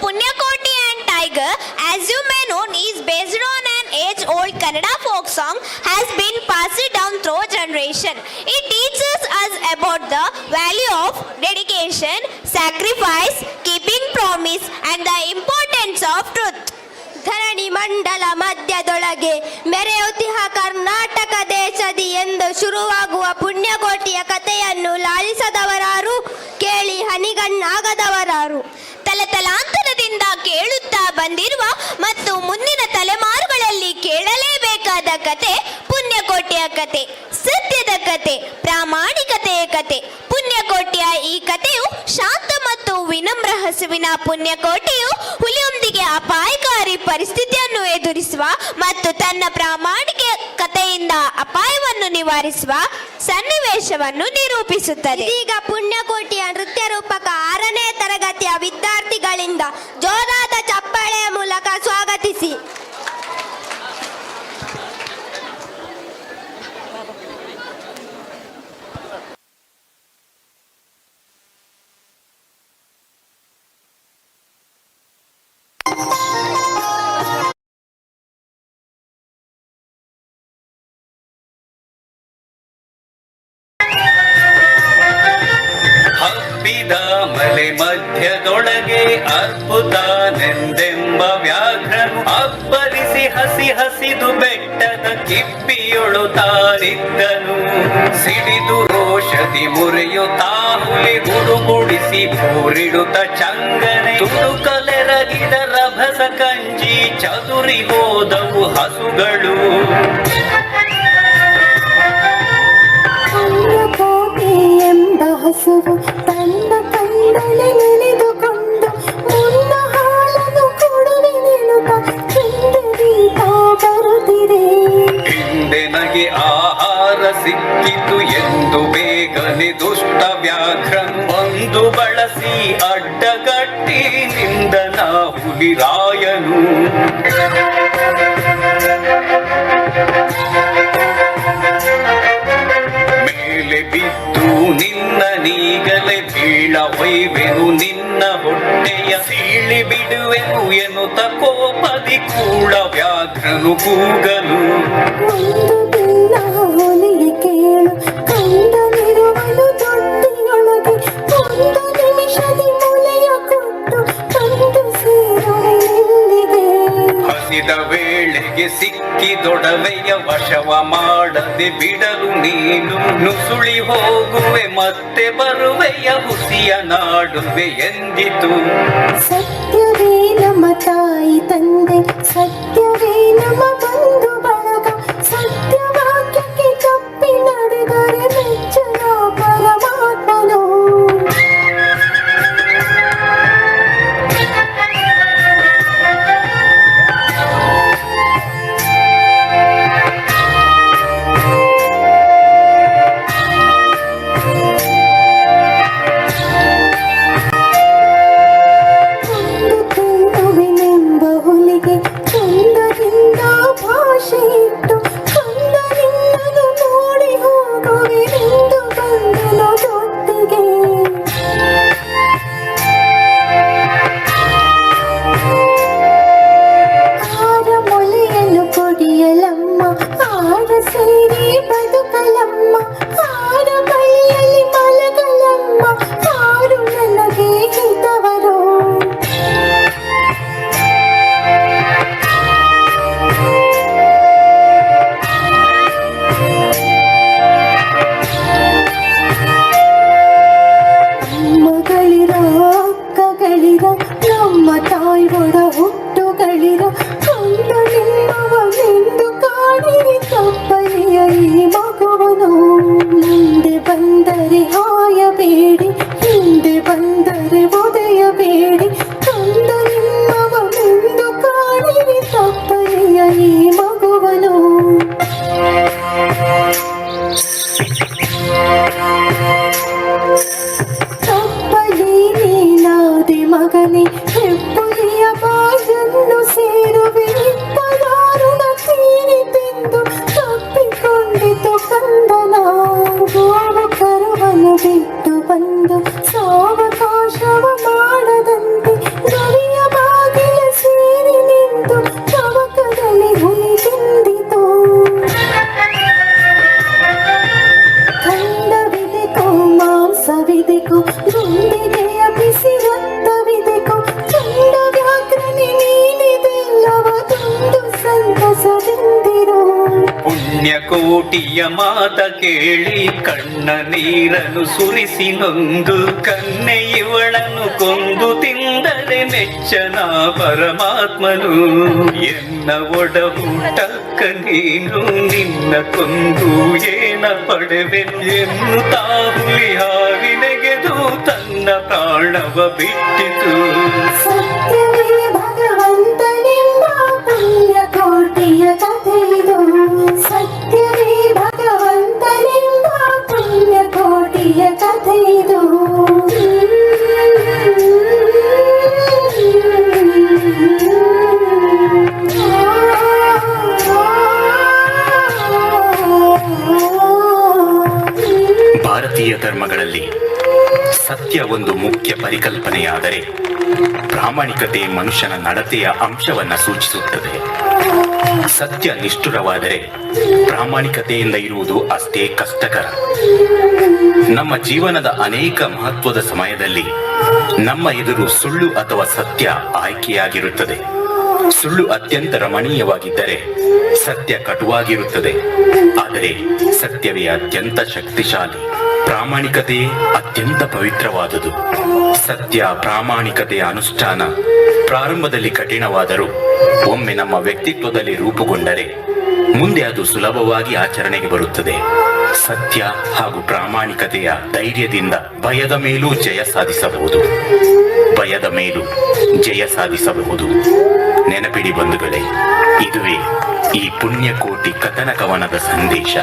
Punyakoti and Tiger, as you may know, is based on an age-old Kannada folk song has been passed down through generation. It teaches us about the value of dedication, sacrifice, keeping promise, and the importance of truth. ಧರಣಿ ಮಂಡಲ ಮಧ್ಯದೊಳಗೆ ಮೆರೆಯುತ್ತಿಹ ಕರ್ನಾಟಕ ದೇಶದಿ ಎಂದು ಶುರುವಾಗುವ ಪುಣ್ಯಕೋಟಿಯ ಕಥೆಯನ್ನು ಲಾಲಿಸದವರಾರು, ಕೇಳಿ ಹನಿಗಣ್ಣಾಗದವರಾರು. ತಲತಲಾಂತರದಿಂದ ಕೇಳುತ್ತಾ ಬಂದಿರುವ ಮತ್ತು ಮುಂದಿನ ತಲೆಮಾರುಗಳಲ್ಲಿ ಕೇಳಲೇಬೇಕಾದ ಕತೆ ಪುಣ್ಯಕೋಟಿಯ ಕತೆ, ಸತ್ಯದ ಕತೆ, ಪ್ರಾಮಾಣಿಕತೆಯ ಕತೆ. ಪುಣ್ಯಕೋಟಿಯ ಈ ಕಥೆಯು ಶಾಂತ ಮತ್ತು ವಿನಮ್ರ ಹಸುವಿನ ಪುಣ್ಯಕೋಟಿಯು ಹುಲಿಯೊಂದಿಗೆ ಅಪಾಯಕಾರಿ ಪರಿಸ್ಥಿತಿಯನ್ನು ಎದುರಿಸುವ ಮತ್ತು ತನ್ನ ಪ್ರಾಮಾಣಿಕ ಕಥೆಯಿಂದ ಅಪಾಯವನ್ನು ನಿವಾರಿಸುವ ಸನ್ನಿವೇಶವನ್ನು ನಿರೂಪಿಸುತ್ತದೆ. ಈಗ ಪುಣ್ಯಕೋಟಿಯ ನೃತ್ಯ ರೂಪಕ 6ನೇ ತರಗತಿಯ ವಿದ್ಯಾರ್ಥಿಗಳಿಂದ ಜೋರಾದ ಚಪ್ಪಾಳೆಯ ಮೂಲಕ ಸ್ವಾಗತಿಸಿ. ಮಲೆ ಮಧ್ಯದೊಳಗೆ ಅದ್ಭುತನೆಂದೆಂಬ ವ್ಯಾಘ್ರನು ಅಬ್ಬರಿಸಿ ಹಸಿದು ಬೆಟ್ಟದ ಕಿಪ್ಪಿಯೊಳು ತಾರಿದ್ದನು. ಸಿಡಿದು ರೋಷದಿ ಮುರಿಯುತ್ತಾ ಹುಲಿ ಗುಡುಗುಡಿಸಿ ಬೋರಿಡುತ್ತ ಚಂಗನೆ ತುಡುಕಲೆರಗಿದ ರಭಸ ಕಂಜಿ ಚದುರಿ ಹೋದವು ಹಸುಗಳು. ಹಸುವು ತನ್ನ ಕಂಡಲೆ ನೆನೆದುಕೊಂಡು ಮುನ್ನ ಹಾಲನ್ನು ಕೊಡುವೆನೆನುತ ಹಿಂದೆದೀತ ಬರುತ್ತಿದೆ. ಹಿಂದೆ ನಗೆ ಆಹಾರ ಸಿಕ್ಕಿತು ಎಂದು ಬೇಗನೆ ದುಷ್ಟ ವ್ಯಾಘ್ರನು ಒಂದು ಬಳಸಿ ಅಡ್ಡಗಟ್ಟಿ ನಿಂದನ ಹುಲಿರಾಯನು. ಮೇಲೆ ಬಿದ್ದು ನಿನ್ನ ನೀಗಲೆ ಬೀಳವೈವೆನು ನಿನ್ನ ಹೊಟ್ಟೆಯ ಸೀಳಿ ಬಿಡುವೆನು ಎನ್ನುತ್ತ ಕೋಪದಿ ಕೂಡ ವ್ಯಾಘ್ರನು ಕೂಗಲು. ಹೊಲಿಗೆ ಕೇಳು ಕಂಡನಿರುವನು ದೊಡ್ಡಿಯೊಳಗೆ ಒಂದು ನಿಮಿಷದಿ ಮೊಲೆಯ ಕೊಟ್ಟು ತಂದು ಸೇರಲಿದೆ. ಹಸಿದ ವೇಳೆಗೆ ಸಿಕ್ಕಿದೊಡವೆಯ ವಶವ ಮಾಡದೆ ಬಿಡಲು ನೀನು ನುಸುಳಿ ಹೋಗುವೆ ಮತ್ತೆ ಬರುವೆಯ ಹುಸಿಯ ನಾಡುವೆ ಎಂದಿತು. ಸತ್ಯವೇ ನಮ್ಮ ತಾಯಿ ತಂದೆ, ಸತ್ಯವೇ ನಮ್ಮ ಬಂಧು ಬಳಗ, ಸತ್ಯವಾಕ್ಯಕ್ಕೆ ತಪ್ಪಿ ನಡೆದರೆ ಮೆಚ್ಚನ ಪರಮಾತ್ಮನು. ಕೋಟಿಯ ಮಾತ ಕೇಳಿ ಕಣ್ಣ ನೀರನ್ನು ಸುರಿಸಿ ನೊಂದು ಕನ್ನೆ ಇವಳನ್ನು ಕೊಂದು ತಿಂದರೆ ಮೆಚ್ಚನ ಪರಮಾತ್ಮನು. ಎನ್ನ ಒಡಹುಟ್ಟಕ್ಕ ನೀನು ನಿನ್ನ ಕೊಂದು ಏನ ಪಡೆವೆ ಎನ್ನುತ್ತಾ ಹುಲಿ ಹಾವಿನೆಗೆದು ತನ್ನ ಪ್ರಾಣವ ಬಿಟ್ಟಿತು. ಸತ್ಯವೇ ಭಗವಂತನೆಂಬ ಪುಣ್ಯಕೋಟಿಯ ಕಥೆಯಿದು. ಸತ್ಯವೇ ಭಗವಂತನೆಂಬ ಪುಣ್ಯಕೋಟಿಯ ಕಥೆಯಿದು. ಭಾರತೀಯ ಧರ್ಮಗಳಲ್ಲಿ ಸತ್ಯ ಒಂದು ಮುಖ್ಯ ಪರಿಕಲ್ಪನೆಯಾದರೆ ಪ್ರಾಮಾಣಿಕತೆ ಮನುಷ್ಯನ ನಡತೆಯ ಅಂಶವನ್ನ ಸೂಚಿಸುತ್ತದೆ. ಸತ್ಯ ನಿಷ್ಠುರವಾದರೆ ಪ್ರಾಮಾಣಿಕತೆಯಿಂದ ಇರುವುದು ಅಷ್ಟೇ ಕಷ್ಟಕರ. ನಮ್ಮ ಜೀವನದ ಅನೇಕ ಮಹತ್ವದ ಸಮಯದಲ್ಲಿ ನಮ್ಮ ಎದುರು ಸುಳ್ಳು ಅಥವಾ ಸತ್ಯ ಆಯ್ಕೆಯಾಗಿರುತ್ತದೆ. ಸುಳ್ಳು ಅತ್ಯಂತ ರಮಣೀಯವಾಗಿದ್ದರೆ ಸತ್ಯ ಕಟುವಾಗಿರುತ್ತದೆ. ಆದರೆ ಸತ್ಯವೇ ಅತ್ಯಂತ ಶಕ್ತಿಶಾಲಿ. ಪ್ರಾಮಾಣಿಕತೆ ಅತ್ಯಂತ ಪವಿತ್ರವಾದುದು. ಸತ್ಯ ಪ್ರಾಮಾಣಿಕತೆಯ ಅನುಷ್ಠಾನ ಪ್ರಾರಂಭದಲ್ಲಿ ಕಠಿಣವಾದರೂ ಒಮ್ಮೆ ನಮ್ಮ ವ್ಯಕ್ತಿತ್ವದಲ್ಲಿ ರೂಪುಗೊಂಡರೆ ಮುಂದೆ ಅದು ಸುಲಭವಾಗಿ ಆಚರಣೆಗೆ ಬರುತ್ತದೆ. ಸತ್ಯ ಹಾಗೂ ಪ್ರಾಮಾಣಿಕತೆಯ ಧೈರ್ಯದಿಂದ ಭಯದ ಮೇಲೂ ಜಯ ಸಾಧಿಸಬಹುದು. ಭಯದ ಮೇಲೂ ಜಯ ಸಾಧಿಸಬಹುದು. ನೆನಪಿಡಿ ಬಂಧುಗಳೇ, ಇದುವೇ ಈ ಪುಣ್ಯಕೋಟಿ ಕಥನ ಕವನದ ಸಂದೇಶ.